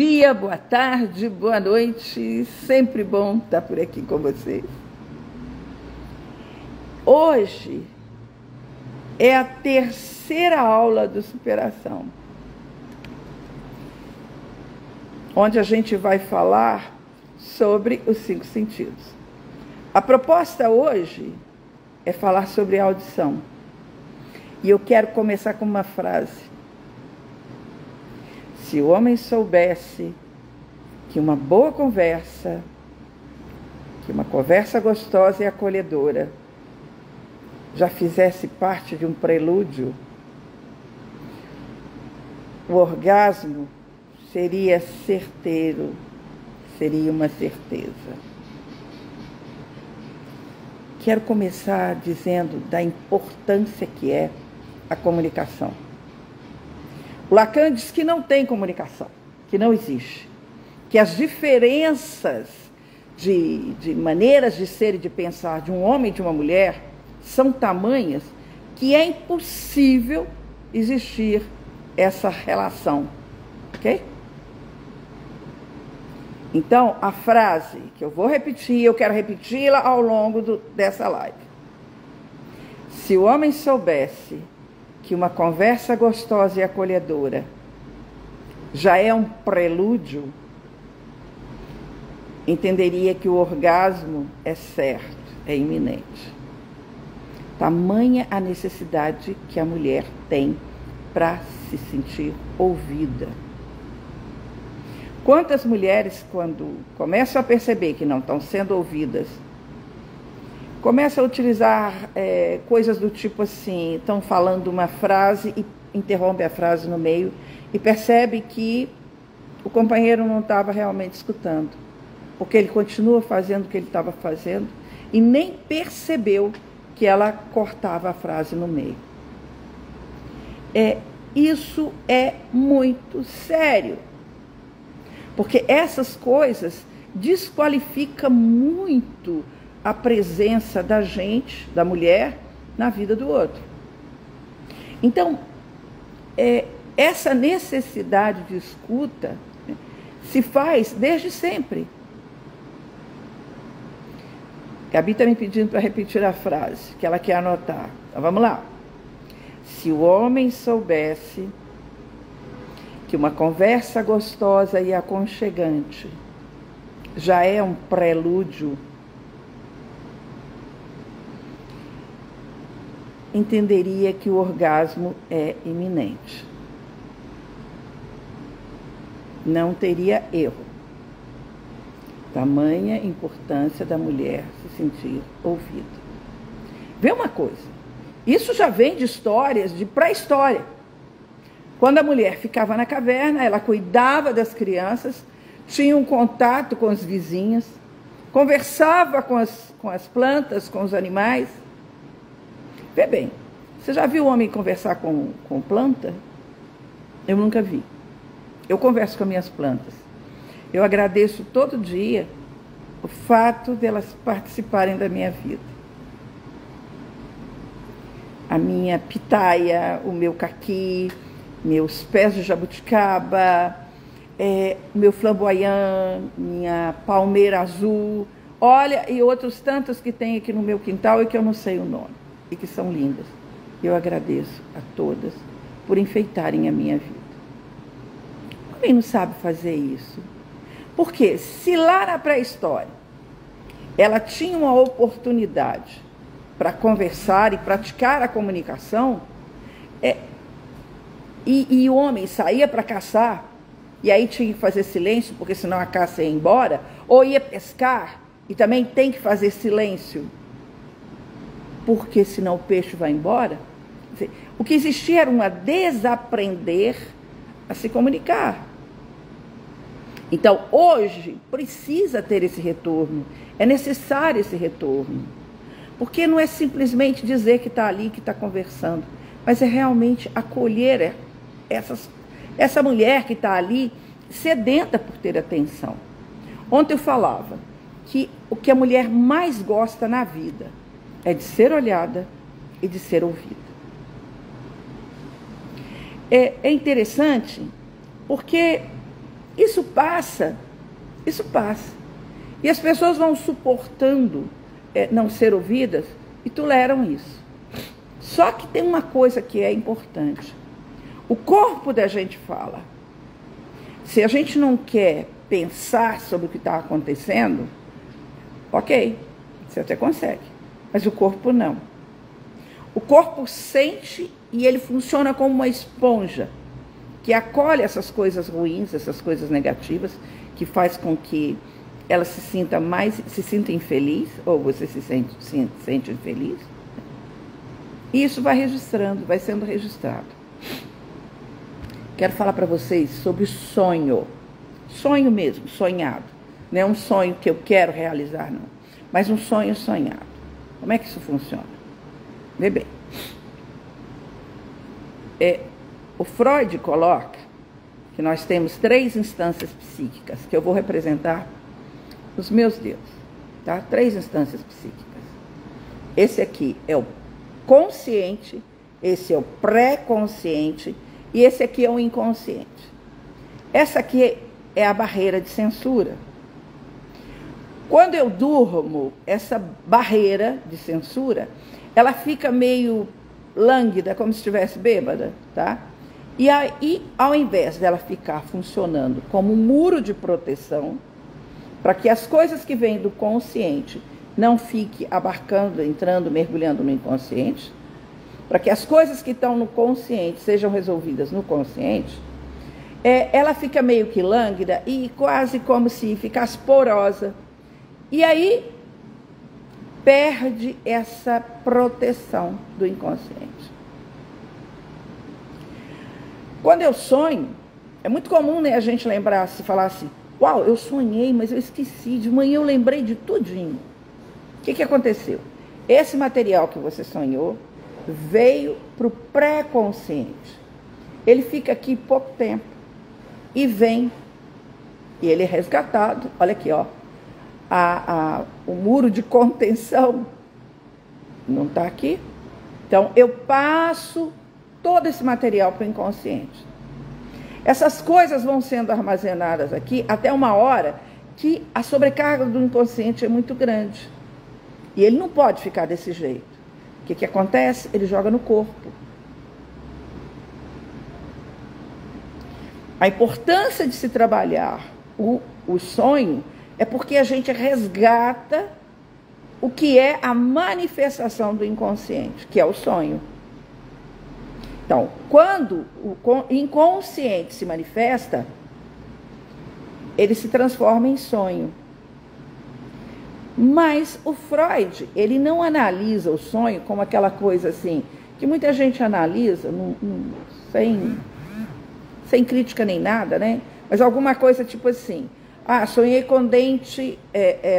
Dia, boa tarde, boa noite, sempre bom estar por aqui com vocês. Hoje é a terceira aula do Superação, onde a gente vai falar sobre os 5 sentidos. A proposta hoje é falar sobre a audição. E eu quero começar com uma frase. Se o homem soubesse que uma boa conversa, que uma conversa gostosa e acolhedora já fizesse parte de um prelúdio, o orgasmo seria certeiro, seria uma certeza. Quero começar dizendo da importância que é a comunicação. O Lacan diz que não tem comunicação, que não existe, que as diferenças de maneiras de ser e de pensar de um homem e de uma mulher são tamanhas que é impossível existir essa relação, ok? Então, a frase que eu vou repetir, eu quero repeti-la ao longo dessa live. Se o homem soubesse que uma conversa gostosa e acolhedora já é um prelúdio, entenderia que o orgasmo é certo, é iminente. Tamanha a necessidade que a mulher tem para se sentir ouvida. Quantas mulheres, quando começam a perceber que não estão sendo ouvidas, começam a utilizar coisas do tipo assim, estão falando uma frase e interrompe a frase no meio e percebe que o companheiro não estava realmente escutando, porque ele continua fazendo o que ele estava fazendo e nem percebeu que ela cortava a frase no meio. Isso é muito sério, porque essas coisas desqualificam muito a presença da gente, da mulher, na vida do outro. Então, essa necessidade de escuta se faz desde sempre. Gabi está me pedindo para repetir a frase, que ela quer anotar. Então, vamos lá. Se o homem soubesse que uma conversa gostosa e aconchegante já é um prelúdio, entenderia que o orgasmo é iminente. Não teria erro. Tamanha importância da mulher se sentir ouvida. Vê uma coisa, isso já vem de histórias de pré-história. Quando a mulher ficava na caverna, ela cuidava das crianças, tinha um contato com os vizinhos, conversava com as plantas, com os animais. Vê bem, você já viu o homem conversar com planta? Eu nunca vi. Eu converso com minhas plantas. Eu agradeço todo dia o fato delas participarem da minha vida. A minha pitaia, o meu caqui, meus pés de jabuticaba, meu flamboyant, minha palmeira azul, olha, e outros tantos que tem aqui no meu quintal e que eu não sei o nome. E que são lindas. Eu agradeço a todas por enfeitarem a minha vida. Quem não sabe fazer isso? Porque se lá na pré-história ela tinha uma oportunidade para conversar e praticar a comunicação, e o homem saía para caçar, e aí tinha que fazer silêncio, porque senão a caça ia embora, ou ia pescar, e também tem que fazer silêncio, porque senão o peixe vai embora. O que existia era uma desaprender a se comunicar. Então, hoje, precisa ter esse retorno, é necessário esse retorno, porque não é simplesmente dizer que está ali, que está conversando, mas é realmente acolher essa mulher que está ali, sedenta por ter atenção. Ontem eu falava que o que a mulher mais gosta na vida é de ser olhada e de ser ouvida. É interessante porque Isso passa, isso passa. E as pessoas vão suportando não ser ouvidas e toleram isso. Só que tem uma coisa que é importante. O corpo da gente fala. Se a gente não quer pensar sobre o que está acontecendo, ok, você até consegue, mas o corpo não. O corpo sente e ele funciona como uma esponja que acolhe essas coisas ruins, essas coisas negativas, que faz com que ela se sinta infeliz, ou você se sente infeliz. E isso vai registrando, vai sendo registrado. Quero falar para vocês sobre sonho. Sonho mesmo, sonhado. Não é um sonho que eu quero realizar, não. Mas um sonho sonhado. Como é que isso funciona? Vê bem. O Freud coloca que nós temos 3 instâncias psíquicas, que eu vou representar nos meus dedos. Tá? 3 instâncias psíquicas. Esse aqui é o consciente, esse é o pré-consciente e esse aqui é o inconsciente. Essa aqui é a barreira de censura. Quando eu durmo, essa barreira de censura, ela fica meio lânguida, como se estivesse bêbada, tá? E aí, ao invés dela ficar funcionando como um muro de proteção, para que as coisas que vêm do consciente não fiquem abarcando, entrando, mergulhando no inconsciente, para que as coisas que estão no consciente sejam resolvidas no consciente, ela fica meio que lânguida e quase como se ficasse porosa. E aí perde essa proteção do inconsciente. Quando eu sonho, é muito comum, né, a gente lembrar, se falar assim, uau, eu sonhei, mas eu esqueci, de manhã eu lembrei de tudinho. O que aconteceu? Esse material que você sonhou veio para o pré-consciente. Ele fica aqui pouco tempo e vem, e ele é resgatado. Olha aqui, ó, o muro de contenção não está aqui. Então, eu passo todo esse material para o inconsciente. Essas coisas vão sendo armazenadas aqui até uma hora que a sobrecarga do inconsciente é muito grande. E ele não pode ficar desse jeito. O que acontece? Ele joga no corpo. A importância de se trabalhar o sonho é porque a gente resgata o que é a manifestação do inconsciente, que é o sonho. Então, quando o inconsciente se manifesta, ele se transforma em sonho. Mas o Freud, ele não analisa o sonho como aquela coisa assim, que muita gente analisa sem crítica nem nada, né? Mas alguma coisa tipo assim, sonhei com dente,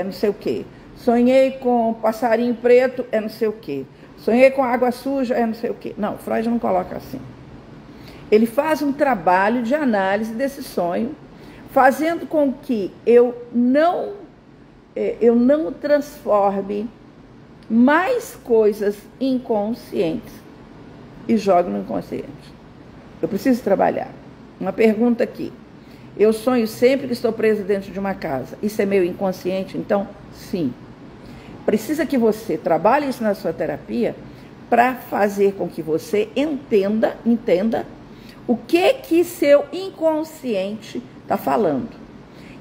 não sei o quê. Sonhei com passarinho preto, não sei o quê. Sonhei com água suja, não sei o quê. Não, Freud não coloca assim. Ele faz um trabalho de análise desse sonho, fazendo com que eu não transforme mais coisas inconscientes e jogue no inconsciente. Eu preciso trabalhar. Uma pergunta aqui. Eu sonho sempre que estou preso dentro de uma casa. Isso é meu inconsciente? Então, sim. Precisa que você trabalhe isso na sua terapia para fazer com que você entenda o que seu inconsciente está falando.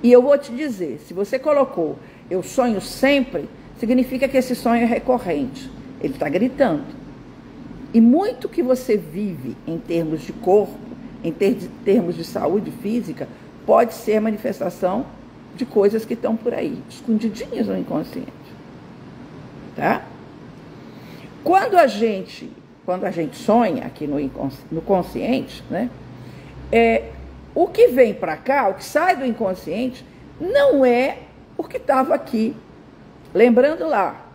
E eu vou te dizer, se você colocou eu sonho sempre, significa que esse sonho é recorrente. Ele está gritando. E muito que você vive em termos de corpo, em termos de saúde física, pode ser manifestação de coisas que estão por aí, escondidinhas no inconsciente. Tá? Quando a gente sonha aqui no consciente, né, o que vem para cá, o que sai do inconsciente, não é o que estava aqui. Lembrando lá,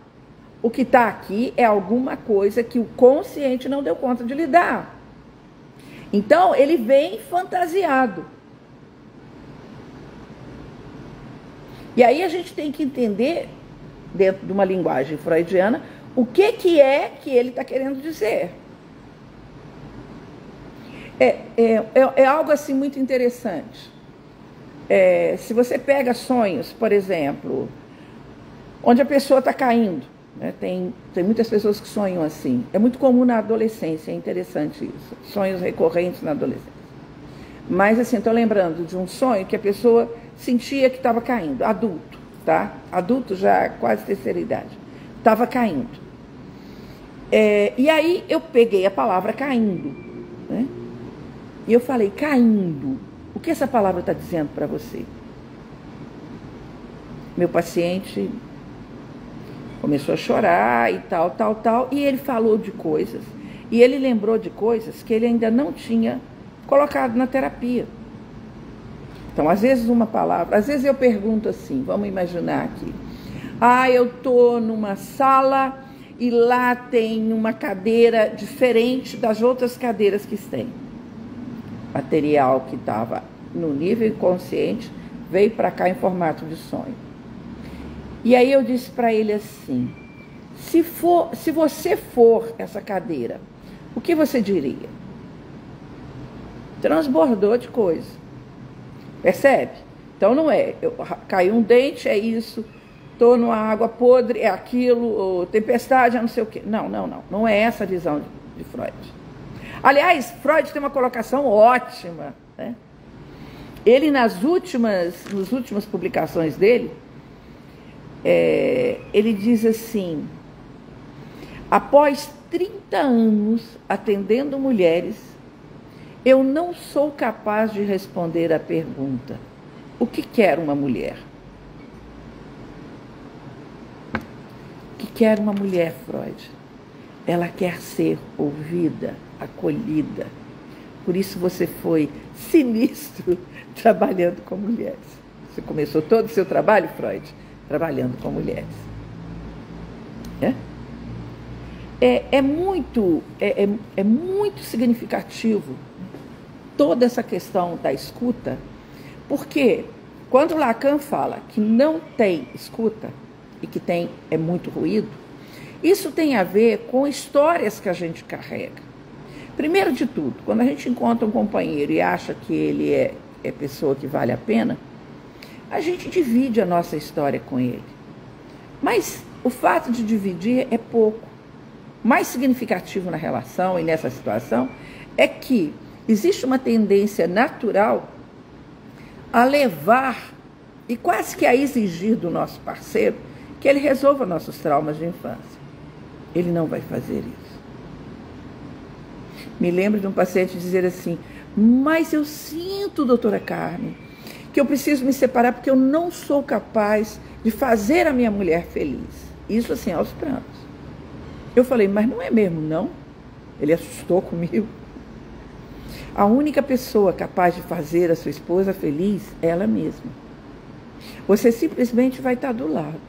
o que está aqui é alguma coisa que o consciente não deu conta de lidar. Então, ele vem fantasiado. E aí a gente tem que entender, dentro de uma linguagem freudiana, o que é que ele está querendo dizer. É algo assim muito interessante. Se você pega sonhos, por exemplo, onde a pessoa está caindo, né? Tem muitas pessoas que sonham assim. É muito comum na adolescência, é interessante isso. Sonhos recorrentes na adolescência. Mas assim, estou lembrando de um sonho que a pessoa sentia que estava caindo, adulto, tá? Adulto já quase terceira idade. Estava caindo. E aí eu peguei a palavra caindo, né? E eu falei, caindo, o que essa palavra está dizendo para você? Meu paciente começou a chorar e tal, e ele falou de coisas, e ele lembrou de coisas que ele ainda não tinha colocado na terapia. Então, às vezes uma palavra, às vezes eu pergunto assim, vamos imaginar aqui, eu estou numa sala e lá tem uma cadeira diferente das outras cadeiras que tem. Material que estava no nível inconsciente veio para cá em formato de sonho. E aí eu disse para ele assim, se você for essa cadeira, o que você diria? Transbordou de coisa. Percebe? Então não é, caiu um dente, é isso, estou numa água podre, é aquilo, tempestade, é não sei o quê. Não é essa a visão de Freud. Aliás, Freud tem uma colocação ótima, né? Ele, nas últimas publicações dele, ele diz assim, após 30 anos atendendo mulheres, eu não sou capaz de responder a pergunta, o que quer uma mulher? O que quer uma mulher, Freud? Ela quer ser ouvida, acolhida. Por isso você foi sinistro trabalhando com mulheres. Você começou todo o seu trabalho, Freud, trabalhando com mulheres. É muito significativo toda essa questão da escuta, porque quando Lacan fala que não tem escuta e que é muito ruído, isso tem a ver com histórias que a gente carrega. Primeiro de tudo, quando a gente encontra um companheiro e acha que ele é pessoa que vale a pena, a gente divide a nossa história com ele. Mas o fato de dividir é pouco. Mais significativo na relação e nessa situação é que existe uma tendência natural a levar e quase que a exigir do nosso parceiro que ele resolva nossos traumas de infância. Ele não vai fazer isso. Me lembro de um paciente dizer assim, mas eu sinto, doutora Carmen, que eu preciso me separar porque eu não sou capaz de fazer a minha mulher feliz. Isso assim, aos prantos. Eu falei, mas não é mesmo, não? Ele assustou comigo. A única pessoa capaz de fazer a sua esposa feliz é ela mesma. Você simplesmente vai estar do lado.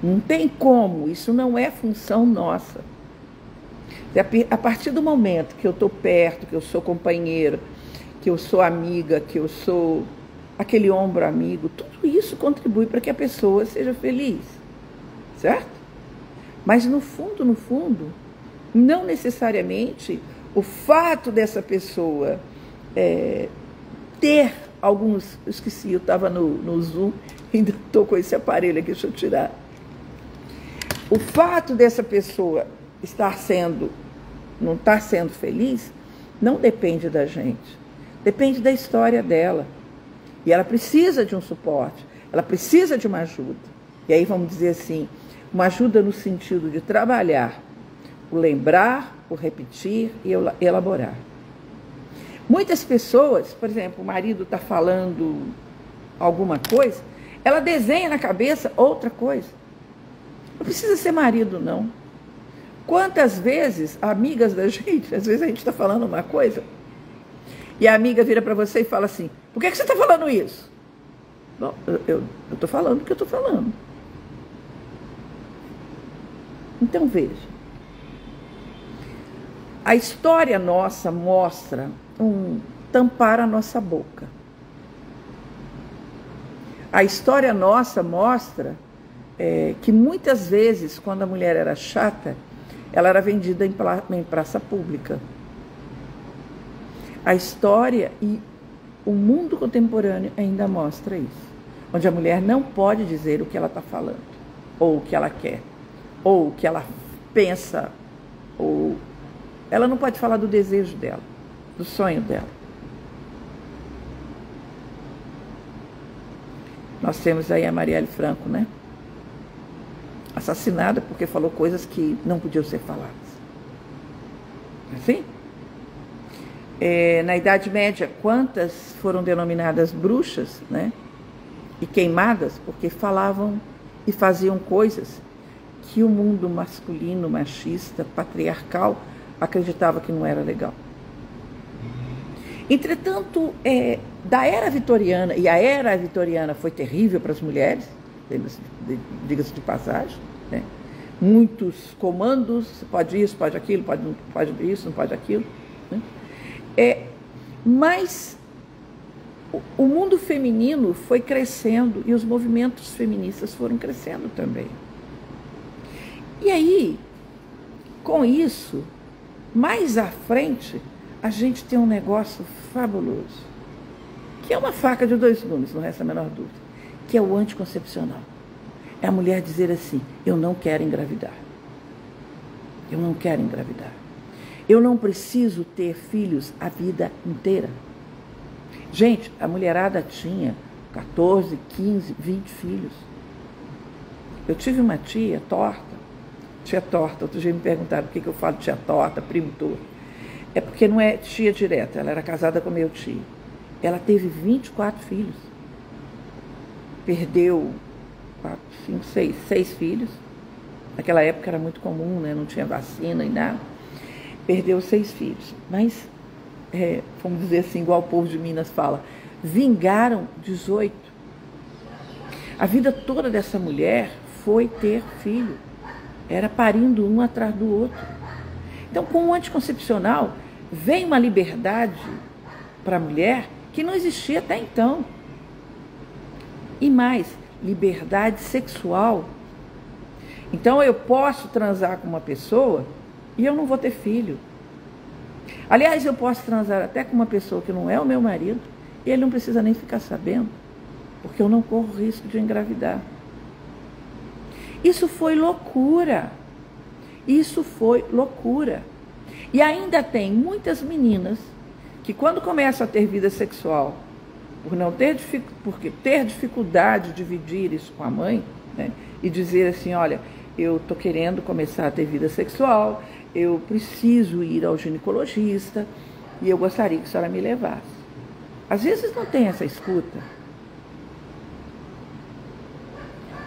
Não tem como, isso não é função nossa. A partir do momento que eu estou perto, que eu sou companheira, que eu sou amiga, que eu sou aquele ombro amigo, tudo isso contribui para que a pessoa seja feliz, certo? Mas no fundo, não necessariamente o fato dessa pessoa ter alguns... Eu esqueci, eu estava no Zoom, ainda estou com esse aparelho aqui, deixa eu tirar. O fato dessa pessoa não estar sendo feliz, não depende da gente. Depende da história dela. E ela precisa de um suporte, ela precisa de uma ajuda. E aí vamos dizer assim, uma ajuda no sentido de trabalhar, o lembrar, o repetir e elaborar. Muitas pessoas, por exemplo, o marido está falando alguma coisa, ela desenha na cabeça outra coisa. Não precisa ser marido, não. Quantas vezes, amigas da gente, às vezes a gente está falando uma coisa, e a amiga vira para você e fala assim, por que você está falando isso? Bom, eu estou falando o que eu estou falando. Então veja, a história nossa mostra tampar a nossa boca. A história nossa mostra que muitas vezes, quando a mulher era chata, ela era vendida em praça pública. A história, e o mundo contemporâneo ainda mostra isso, onde a mulher não pode dizer o que ela está falando, ou o que ela quer, ou o que ela pensa, ou ela não pode falar do desejo dela, do sonho dela. Nós temos aí a Marielle Franco, né? Assassinada porque falou coisas que não podiam ser faladas. Assim? Na Idade Média, quantas foram denominadas bruxas, né? E queimadas porque falavam e faziam coisas que o mundo masculino, machista, patriarcal acreditava que não era legal. Entretanto, da era vitoriana, e a era vitoriana foi terrível para as mulheres, diga-se de passagem, né? Muitos comandos, pode isso, pode aquilo, pode isso, não pode aquilo, né? Mas o mundo feminino foi crescendo e os movimentos feministas foram crescendo também. E aí, com isso, mais à frente, a gente tem um negócio fabuloso, que é uma faca de dois gumes, não resta a menor dúvida, que é o anticoncepcional. É a mulher dizer assim, eu não quero engravidar. Eu não quero engravidar. Eu não preciso ter filhos a vida inteira. Gente, a mulherada tinha 14, 15, 20 filhos. Eu tive uma tia torta, outro dia me perguntaram por que eu falo tia torta, primo torto. É porque não é tia direta, ela era casada com meu tio. Ela teve 24 filhos. Perdeu 4, 5, 6 filhos. Naquela época era muito comum, né? Não tinha vacina e nada. Perdeu 6 filhos. Mas, vamos dizer assim, igual o povo de Minas fala, vingaram 18. A vida toda dessa mulher foi ter filho. Era parindo um atrás do outro. Então, com o anticoncepcional, vem uma liberdade para a mulher que não existia até então. E mais, liberdade sexual. Então, eu posso transar com uma pessoa e eu não vou ter filho. Aliás, eu posso transar até com uma pessoa que não é o meu marido e ele não precisa nem ficar sabendo, porque eu não corro risco de engravidar. Isso foi loucura. Isso foi loucura. E ainda tem muitas meninas que quando começam a ter vida sexual, porque ter dificuldade de dividir isso com a mãe, né, e dizer assim, olha, eu estou querendo começar a ter vida sexual, eu preciso ir ao ginecologista e eu gostaria que a senhora me levasse. Às vezes não tem essa escuta.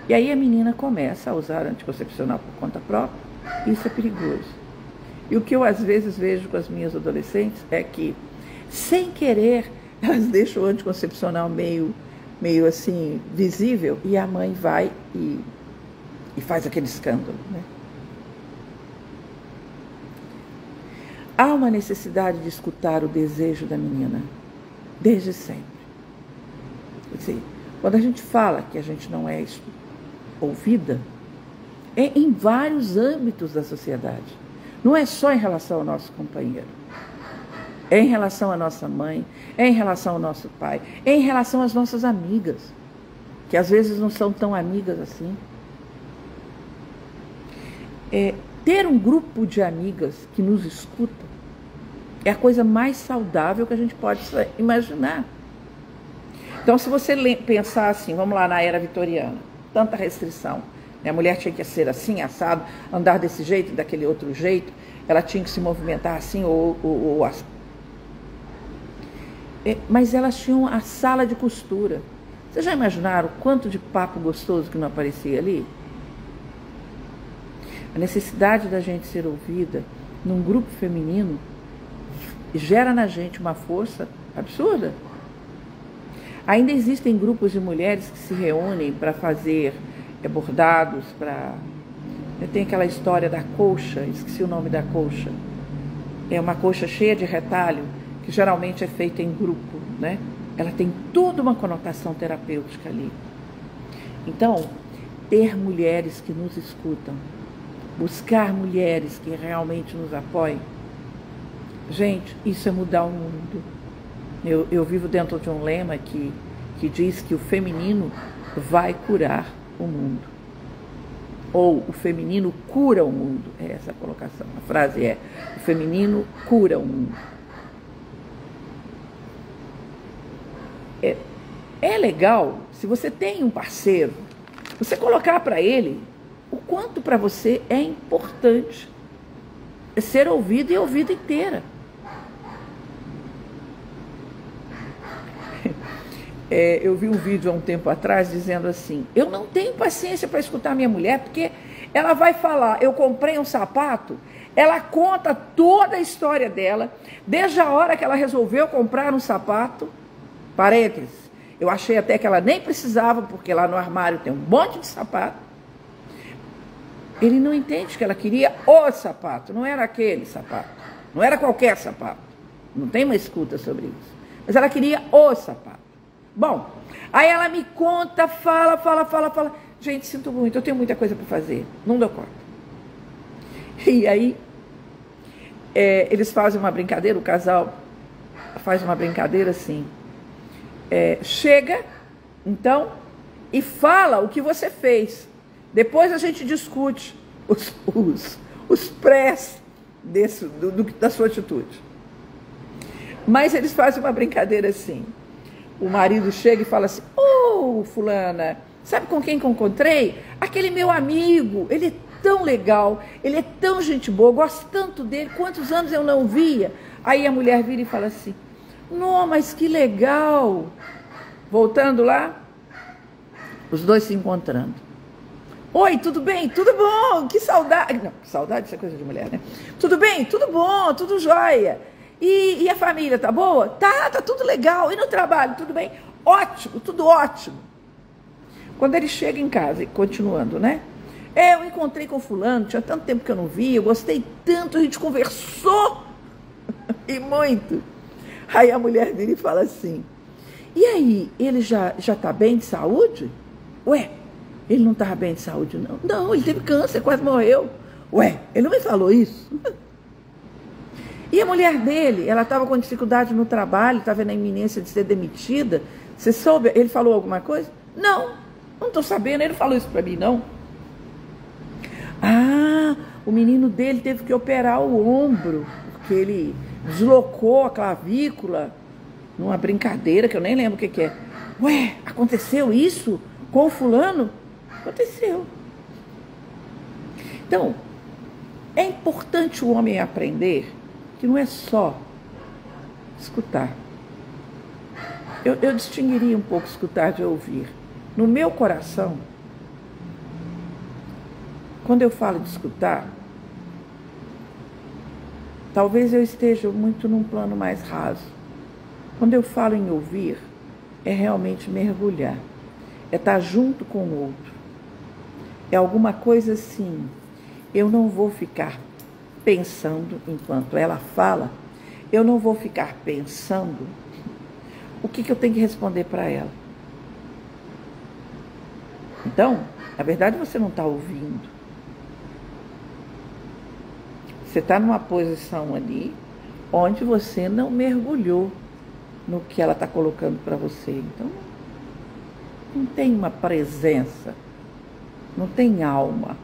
E aí a menina começa a usar anticoncepcional por conta própria. Isso é perigoso. E o que eu às vezes vejo com as minhas adolescentes é que, sem querer, elas deixam o anticoncepcional meio assim, visível, e a mãe vai e faz aquele escândalo, né? Há uma necessidade de escutar o desejo da menina, desde sempre. Quer dizer, quando a gente fala que a gente não é ouvida, é em vários âmbitos da sociedade. Não é só em relação ao nosso companheiro. É em relação à nossa mãe, é em relação ao nosso pai, é em relação às nossas amigas, que às vezes não são tão amigas assim. Ter um grupo de amigas que nos escuta é a coisa mais saudável que a gente pode imaginar. Então, se você pensar assim, vamos lá, na era vitoriana, tanta restrição, a mulher tinha que ser assim, assado, andar desse jeito, daquele outro jeito, ela tinha que se movimentar assim ou assim. Mas elas tinham a sala de costura. Vocês já imaginaram o quanto de papo gostoso que não aparecia ali? A necessidade da gente ser ouvida num grupo feminino gera na gente uma força absurda. Ainda existem grupos de mulheres que se reúnem para fazer bordados, tem aquela história da colcha, esqueci o nome da colcha. É uma colcha cheia de retalho, que geralmente é feita em grupo, né? Ela tem toda uma conotação terapêutica ali. Então, ter mulheres que nos escutam, buscar mulheres que realmente nos apoiem, gente, isso é mudar o mundo. Eu vivo dentro de um lema que diz que o feminino vai curar o mundo. Ou o feminino cura o mundo. É essa a colocação. A frase é: o feminino cura o mundo. É legal, se você tem um parceiro, você colocar para ele o quanto para você é importante ser ouvido e ouvido inteira. Eu vi um vídeo há um tempo atrás dizendo assim: eu não tenho paciência para escutar minha mulher, porque ela vai falar, eu comprei um sapato, ela conta toda a história dela, desde a hora que ela resolveu comprar um sapato, parênteses, eu achei até que ela nem precisava, porque lá no armário tem um monte de sapato. Ele não entende que ela queria o sapato, não era aquele sapato, não era qualquer sapato, não tem uma escuta sobre isso, mas ela queria o sapato. Bom, aí ela me conta, fala. Gente, sinto muito, eu tenho muita coisa para fazer, não dou conta. E aí, eles fazem uma brincadeira, o casal faz uma brincadeira assim. Chega, então, e fala o que você fez. Depois a gente discute os prés da sua atitude. Mas eles fazem uma brincadeira assim. O marido chega e fala assim: ô, fulana, sabe com quem que eu encontrei? Aquele meu amigo, ele é tão legal, ele é tão gente boa, eu gosto tanto dele, quantos anos eu não via. Aí a mulher vira e fala assim: não, mas que legal. Voltando lá, os dois se encontrando. Oi, tudo bem? Tudo bom? Que saudade. Não, saudade, isso é coisa de mulher, né? Tudo bem? Tudo bom? Tudo jóia. E a família, tá boa? Tá tudo legal. E no trabalho, tudo bem? Ótimo, tudo ótimo. Quando ele chega em casa, e continuando, né? Eu encontrei com fulano, tinha tanto tempo que eu não vi, eu gostei tanto, a gente conversou e muito. Aí a mulher vira e fala assim: e aí, ele já tá bem de saúde? Ué, ele não estava bem de saúde, não. Não, ele teve câncer, quase morreu. Ué, ele não me falou isso? E a mulher dele, ela estava com dificuldade no trabalho, estava na iminência de ser demitida. Você soube? Ele falou alguma coisa? Não estou sabendo, ele não falou isso para mim, não. Ah, o menino dele teve que operar o ombro, porque ele deslocou a clavícula numa brincadeira que eu nem lembro o que é. Ué, aconteceu isso com o fulano? Aconteceu. Então, é importante o homem aprender que não é só escutar. Eu distinguiria um pouco escutar de ouvir. No meu coração, quando eu falo de escutar, talvez eu esteja muito num plano mais raso. Quando eu falo em ouvir, é realmente mergulhar. É estar junto com o outro. É alguma coisa assim. Eu não vou ficar pensando enquanto ela fala, eu não vou ficar pensando o que eu tenho que responder para ela. Então, na verdade, você não está ouvindo. Você está numa posição ali onde você não mergulhou no que ela está colocando para você. Então, não tem uma presença, não tem alma.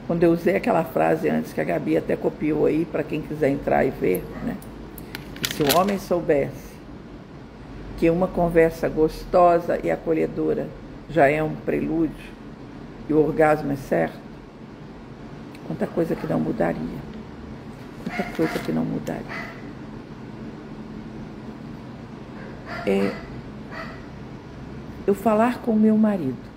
Quando eu usei aquela frase antes, que a Gabi até copiou aí, para quem quiser entrar e ver, né? Que se o homem soubesse que uma conversa gostosa e acolhedora já é um prelúdio e o orgasmo é certo, quanta coisa que não mudaria. Quanta coisa que não mudaria. Eu falar com o meu marido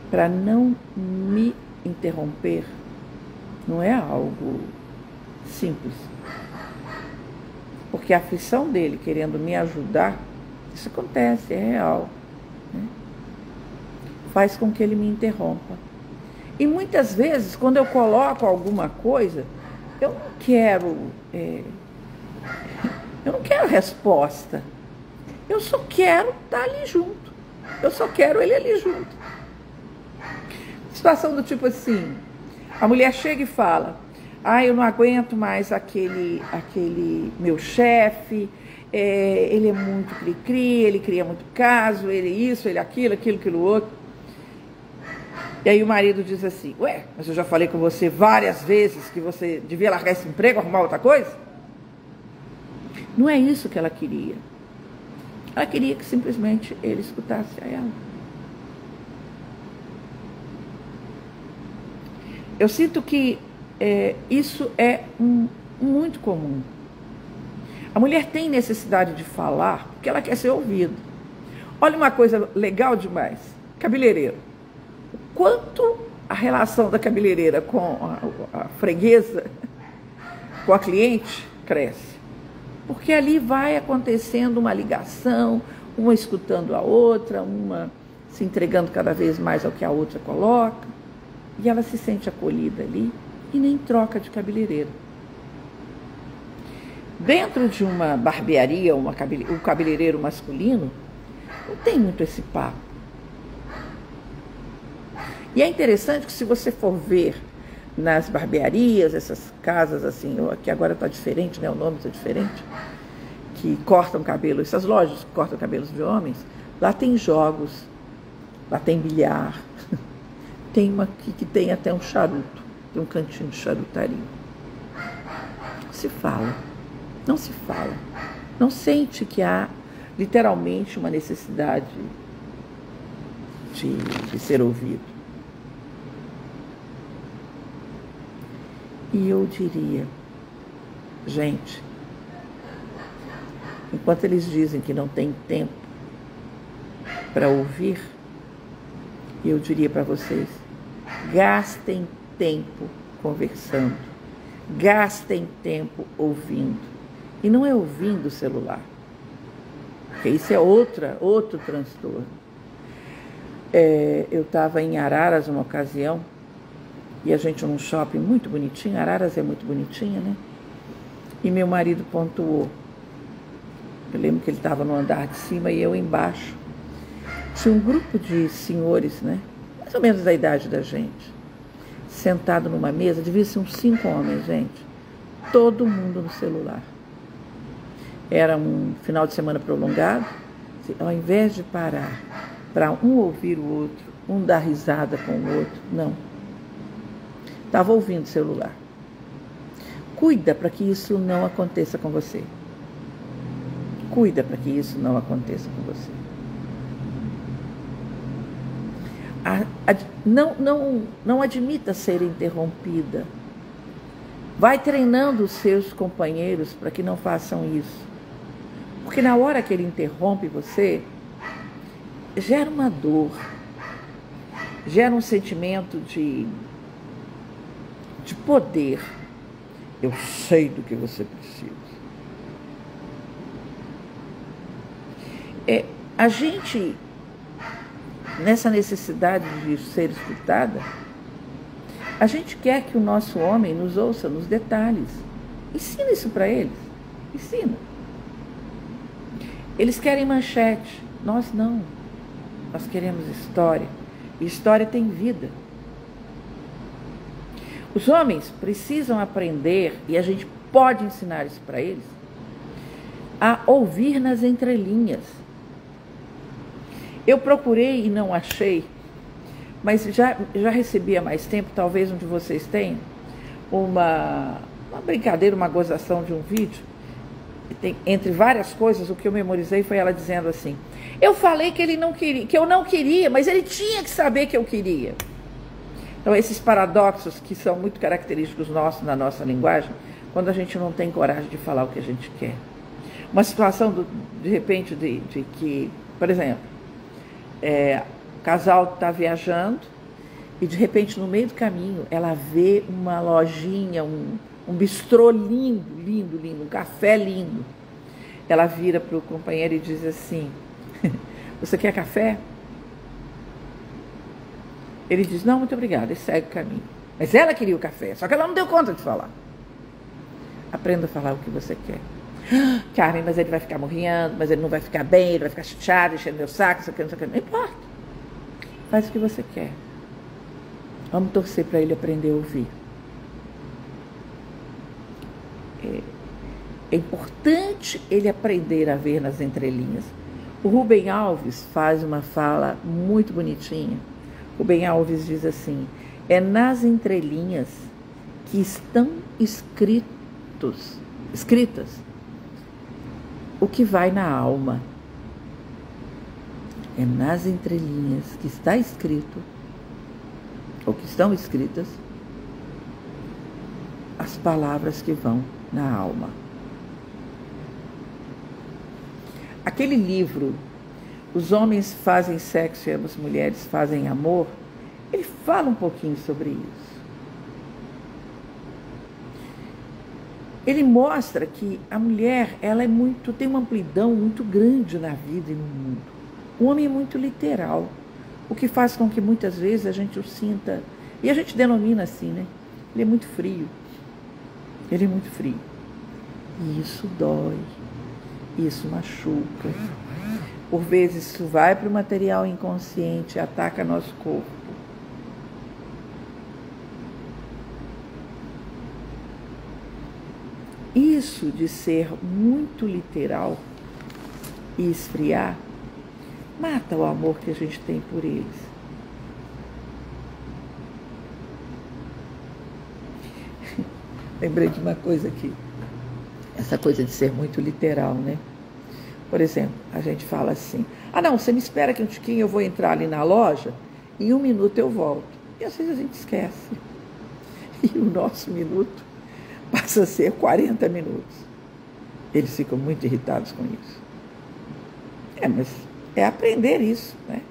para não me interromper não é algo simples. Porque a aflição dele querendo me ajudar, isso acontece, é real, né? Faz com que ele me interrompa. E muitas vezes, quando eu coloco alguma coisa, eu não quero resposta. Eu só quero estar ali junto. Eu só quero ele ali junto. Situação do tipo assim, a mulher chega e fala: eu não aguento mais aquele meu chefe, ele é muito cri-cri, ele cria muito caso, ele isso, ele aquilo outro. E aí o marido diz assim, ué, mas eu já falei com você várias vezes que você devia largar esse emprego, arrumar outra coisa? Não é isso que ela queria. Ela queria que simplesmente ele escutasse a ela. Eu sinto que isso é muito comum. A mulher tem necessidade de falar porque ela quer ser ouvida. Olha uma coisa legal demais. Cabeleireiro. Quanto a relação da cabeleireira com a freguesa, com a cliente, cresce. Porque ali vai acontecendo uma ligação, uma escutando a outra, uma se entregando cada vez mais ao que a outra coloca. E ela se sente acolhida ali e nem troca de cabeleireiro. Dentro de uma barbearia, um cabeleireiro masculino, não tem muito esse papo. E é interessante que se você for ver nas barbearias, essas casas assim, que agora está diferente, né? O nome está diferente, que cortam cabelo, essas lojas que cortam cabelos de homens, lá tem jogos, lá tem bilhar, tem uma que tem até um charuto, tem um cantinho de charutaria. Não se fala, não se fala, não sente que há literalmente uma necessidade de ser ouvido. E eu diria, gente, enquanto eles dizem que não tem tempo para ouvir, eu diria para vocês, gastem tempo conversando, gastem tempo ouvindo. E não é ouvindo o celular, porque isso é outro transtorno. Eu estava em Araras uma ocasião, e a gente num shopping muito bonitinho, Araras é muito bonitinha, né? E meu marido pontuou. Eu lembro que ele estava no andar de cima e eu embaixo. Tinha um grupo de senhores, né? Mais ou menos da idade da gente, sentado numa mesa, devia ser uns 5 homens, gente. Todo mundo no celular. Era um final de semana prolongado. Ao invés de parar para um ouvir o outro, um dar risada com o outro, não. Estava ouvindo o celular. Cuida para que isso não aconteça com você. Cuida para que isso não aconteça com você. Não admita ser interrompida. Vai treinando os seus companheiros para que não façam isso. Porque na hora que ele interrompe você, gera uma dor, gera um sentimento de poder. Eu sei do que você precisa. A gente, nessa necessidade de ser escutada, a gente quer que o nosso homem nos ouça nos detalhes. Ensina isso para eles. Ensina. Eles querem manchete. Nós não. Nós queremos história. E história tem vida. Os homens precisam aprender, e a gente pode ensinar isso para eles, a ouvir nas entrelinhas. Eu procurei e não achei, mas já recebi há mais tempo, talvez um de vocês tenha, uma brincadeira, uma gozação de um vídeo. Tem, entre várias coisas, o que eu memorizei foi ela dizendo assim: eu falei que ele não queria, que eu não queria, mas ele tinha que saber que eu queria. Então, esses paradoxos que são muito característicos nossos na nossa linguagem, quando a gente não tem coragem de falar o que a gente quer. Uma situação, de repente, de que, por exemplo, o casal está viajando e, de repente, no meio do caminho, ela vê uma lojinha, um bistrô lindo, lindo, lindo, um café lindo. Ela vira para o companheiro e diz assim: você quer café? Ele diz: não, muito obrigado, e segue o caminho. Mas ela queria o café, só que ela não deu conta de falar. Aprenda a falar o que você quer. Carmen, mas ele vai ficar morrendo, mas ele não vai ficar bem, ele vai ficar chateado, enchendo meu saco, isso aqui, não sei o que. Não importa. Faz o que você quer. Vamos torcer para ele aprender a ouvir. É importante ele aprender a ver nas entrelinhas. O Rubem Alves faz uma fala muito bonitinha. Rubem Alves diz assim: é nas entrelinhas que estão escritas o que vai na alma. É nas entrelinhas que está escrito, ou que estão escritas, as palavras que vão na alma. Aquele livro, Os Homens Fazem Sexo e as Mulheres Fazem Amor, ele fala um pouquinho sobre isso. Ele mostra que a mulher, ela tem uma amplidão muito grande na vida e no mundo. O homem é muito literal, o que faz com que muitas vezes a gente o sinta, e a gente denomina assim, né? Ele é muito frio. Ele é muito frio. E isso dói, isso machuca. Por vezes isso vai para o material inconsciente e ataca nosso corpo. Isso de ser muito literal e esfriar, mata o amor que a gente tem por eles. Lembrei de uma coisa aqui, essa coisa de ser muito literal, né? Por exemplo, a gente fala assim: ah não, você me espera aqui um tiquinho, eu vou entrar ali na loja, em 1 minuto eu volto. E às vezes a gente esquece. E o nosso minuto passa a ser 40 minutos. Eles ficam muito irritados com isso. Mas é aprender isso, né?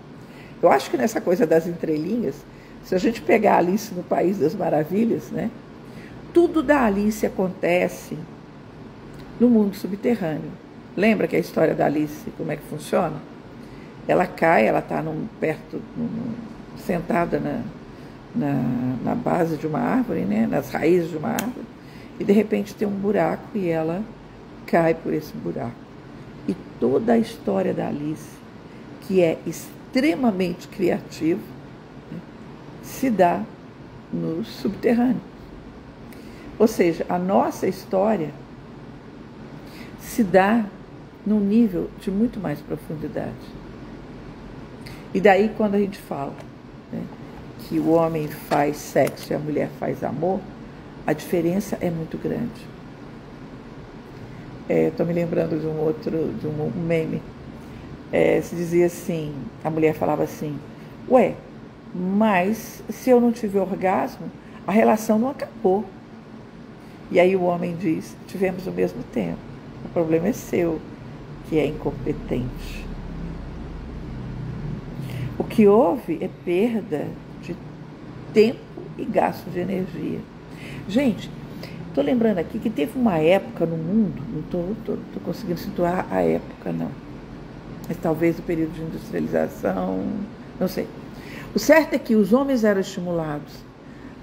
Eu acho que nessa coisa das entrelinhas, se a gente pegar a Alice no País das Maravilhas, né? Tudo da Alice acontece no mundo subterrâneo. Lembra que a história da Alice, como é que funciona? Ela cai, ela está sentada na base de uma árvore, né? Nas raízes de uma árvore, e de repente tem um buraco e ela cai por esse buraco. E toda a história da Alice, que é extremamente criativa, né, se dá no subterrâneo. Ou seja, a nossa história se dá num nível de muito mais profundidade. E daí, quando a gente fala, né, que o homem faz sexo e a mulher faz amor, a diferença é muito grande. Estou me lembrando de um meme. Se dizia assim, a mulher falava assim: ué, mas se eu não tiver orgasmo, a relação não acabou. E aí o homem diz: tivemos o mesmo tempo, o problema é seu, que é incompetente. O que houve é perda de tempo e gasto de energia. Gente, estou lembrando aqui que teve uma época no mundo, não estou conseguindo situar a época, não, mas talvez o período de industrialização, não sei. O certo é que os homens eram estimulados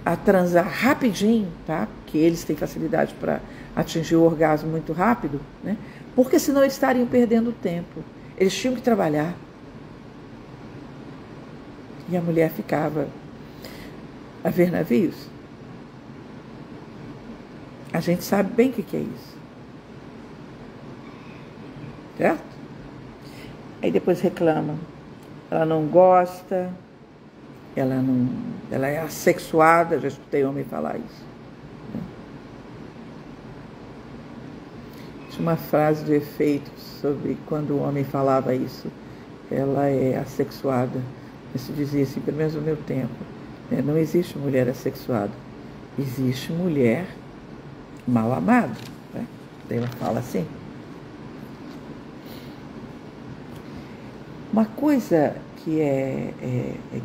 a transar rapidinho, tá? Porque eles têm facilidade para atingir o orgasmo muito rápido, né? Porque senão eles estariam perdendo tempo. Eles tinham que trabalhar. E a mulher ficava a ver navios. A gente sabe bem o que é isso. Certo? Aí depois reclama. Ela não gosta, ela é assexuada, já escutei homem falar isso. Tinha uma frase de efeito sobre quando o homem falava isso. Ela é assexuada. Isso dizia assim, pelo menos no meu tempo. Não existe mulher assexuada. Existe mulher mal amada. Né? Daí ela fala assim. Uma coisa que é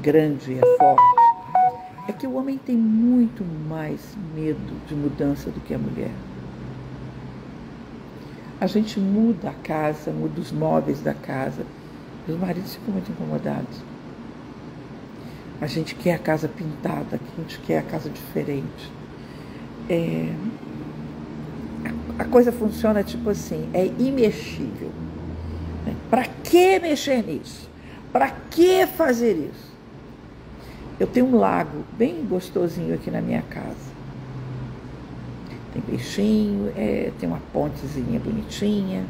grande e é forte é que o homem tem muito mais medo de mudança do que a mulher. A gente muda a casa, muda os móveis da casa. Os maridos ficam muito incomodados. A gente quer a casa pintada, a gente quer a casa diferente. A coisa funciona tipo assim, é imexível. Para que mexer nisso? Para que fazer isso? Eu tenho um lago bem gostosinho aqui na minha casa. tem peixinho, tem uma pontezinha bonitinha.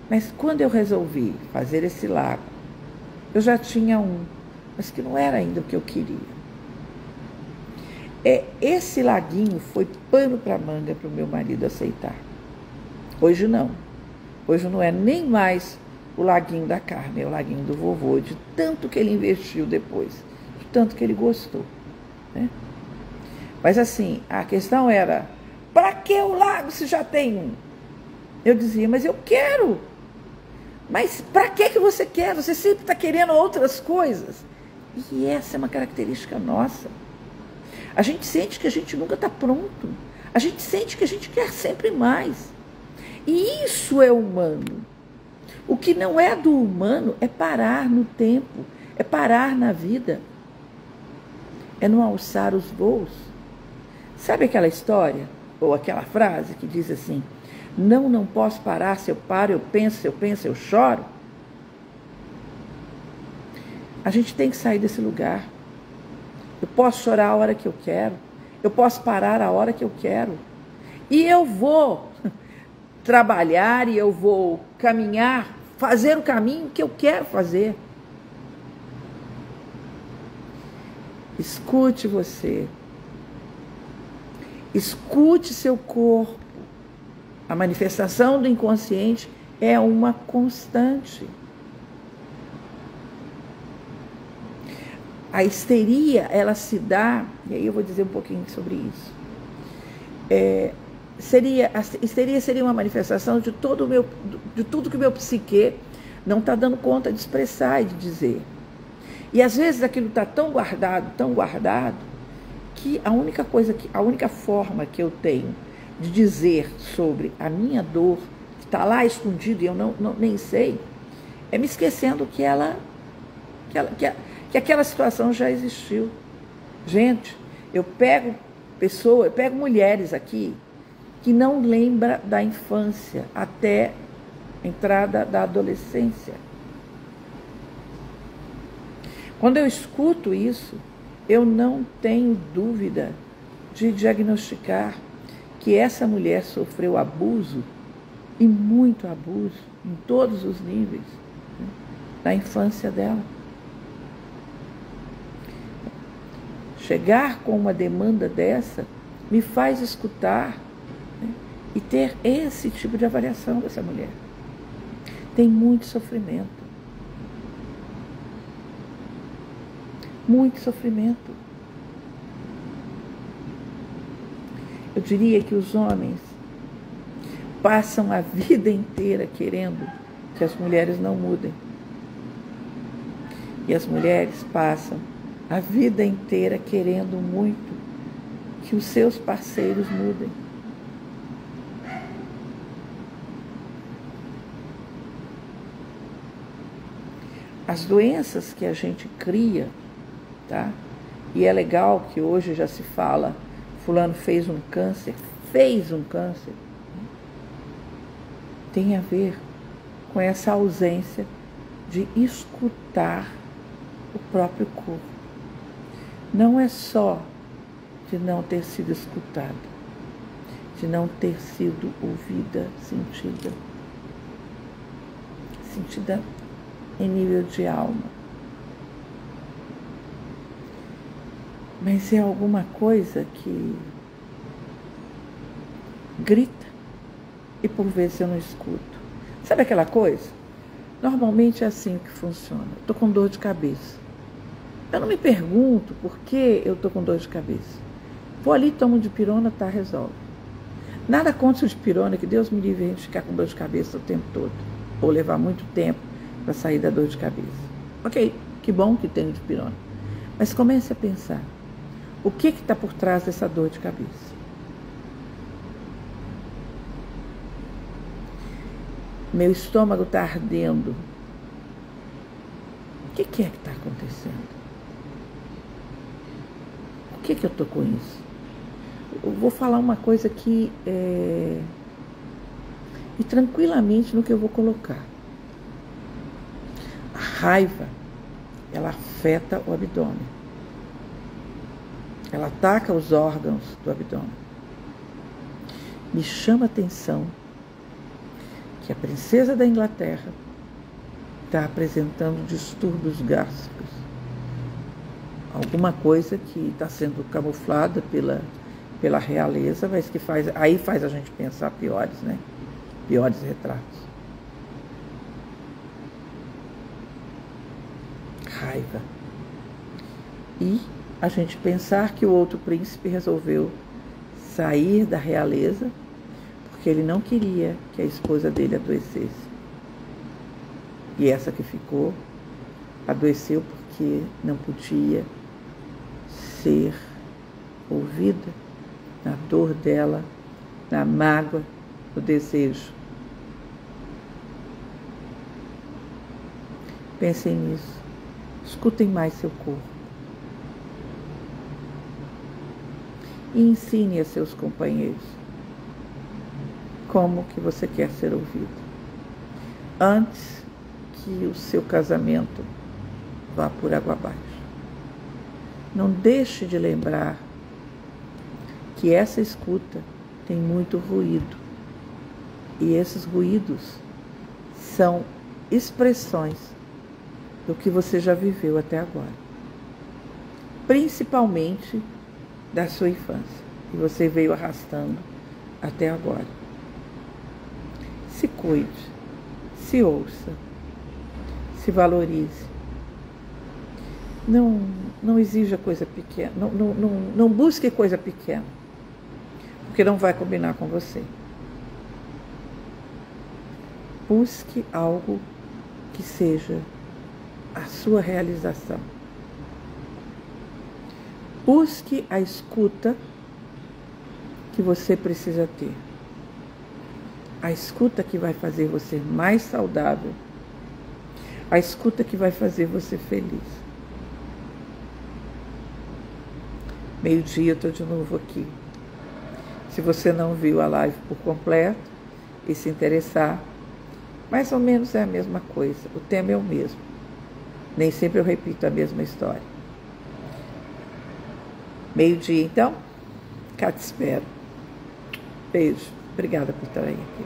Mas quando eu resolvi fazer esse lago, eu já tinha um, mas que não era ainda o que eu queria. Esse laguinho foi pano para manga para o meu marido aceitar. Hoje não. Hoje não é nem mais o laguinho da Carmen, é o laguinho do vovô, de tanto que ele investiu depois, de tanto que ele gostou, né? Mas assim, a questão era, para que o lago se já tem um? Eu dizia, mas eu quero. Mas para que você quer? Você sempre está querendo outras coisas. E essa é uma característica nossa. A gente sente que a gente nunca está pronto. A gente sente que a gente quer sempre mais. E isso é humano. O que não é do humano é parar no tempo, é parar na vida, é não alçar os voos. Sabe aquela história, ou aquela frase que diz assim, não posso parar, se eu paro, eu penso, eu choro? A gente tem que sair desse lugar. Eu posso chorar a hora que eu quero, eu posso parar a hora que eu quero. E eu vou trabalhar e eu vou caminhar, fazer o caminho que eu quero fazer. Escute você. Escute seu corpo. A manifestação do inconsciente é uma constante. A histeria, ela se dá, e aí eu vou dizer um pouquinho sobre isso. A histeria seria uma manifestação de tudo que o meu psique não está dando conta de expressar e de dizer. E às vezes aquilo está tão guardado, que a única forma que eu tenho de dizer sobre a minha dor, que está lá escondida e eu nem sei, é me esquecendo que aquela situação já existiu. Gente, eu pego mulheres aqui que não lembram da infância até a entrada da adolescência. Quando eu escuto isso, eu não tenho dúvida de diagnosticar que essa mulher sofreu abuso, e muito abuso, em todos os níveis, né, na infância dela. Chegar com uma demanda dessa me faz escutar, né, e ter esse tipo de avaliação dessa mulher. Tem muito sofrimento. Muito sofrimento. Eu diria que os homens passam a vida inteira querendo que as mulheres não mudem. E as mulheres passam a vida inteira querendo muito que os seus parceiros mudem. As doenças que a gente cria, tá? E é legal que hoje já se fala, fulano fez um câncer, tem a ver com essa ausência de escutar o próprio corpo. Não é só de não ter sido escutada, de não ter sido ouvida, sentida em nível de alma. Mas é alguma coisa que grita e por vezes eu não escuto. Sabe aquela coisa? Normalmente é assim que funciona. Estou com dor de cabeça. Eu não me pergunto por que eu estou com dor de cabeça. Vou ali, tomo um dipirona, tá, resolve. Nada contra o dipirona, que Deus me livre a gente ficar com dor de cabeça o tempo todo. Ou levar muito tempo para sair da dor de cabeça. Ok, que bom que tem o dipirona. Mas comece a pensar. O que está por trás dessa dor de cabeça? Meu estômago está ardendo. O que é que está acontecendo? Por que eu estou com isso? Eu vou falar uma coisa aqui e tranquilamente no que eu vou colocar. A raiva, ela afeta o abdômen. Ela ataca os órgãos do abdômen. Me chama a atenção que a princesa da Inglaterra está apresentando distúrbios gástricos. Alguma coisa que está sendo camuflada pela realeza, mas que faz a gente pensar piores, né? Piores retratos. Raiva. E a gente pensar que o outro príncipe resolveu sair da realeza porque ele não queria que a esposa dele adoecesse. E essa que ficou, adoeceu porque não podia ser ouvida na dor dela, na mágoa, no desejo. Pensem nisso. Escutem mais seu corpo. E ensine a seus companheiros como que você quer ser ouvido. Antes que o seu casamento vá por água abaixo. Não deixe de lembrar que essa escuta tem muito ruído. E esses ruídos são expressões do que você já viveu até agora. Principalmente da sua infância. E você veio arrastando até agora. Se cuide, se ouça, se valorize. Não exija coisa pequena, não busque coisa pequena, porque não vai combinar com você. Busque algo que seja a sua realização. Busque a escuta que você precisa ter. A escuta que vai fazer você mais saudável. A escuta que vai fazer você feliz. Meio-dia eu estou de novo aqui. Se você não viu a live por completo e se interessar, mais ou menos é a mesma coisa. O tema é o mesmo. Nem sempre eu repito a mesma história. Meio-dia, então, cá te espero. Beijo. Obrigada por estar aí aqui.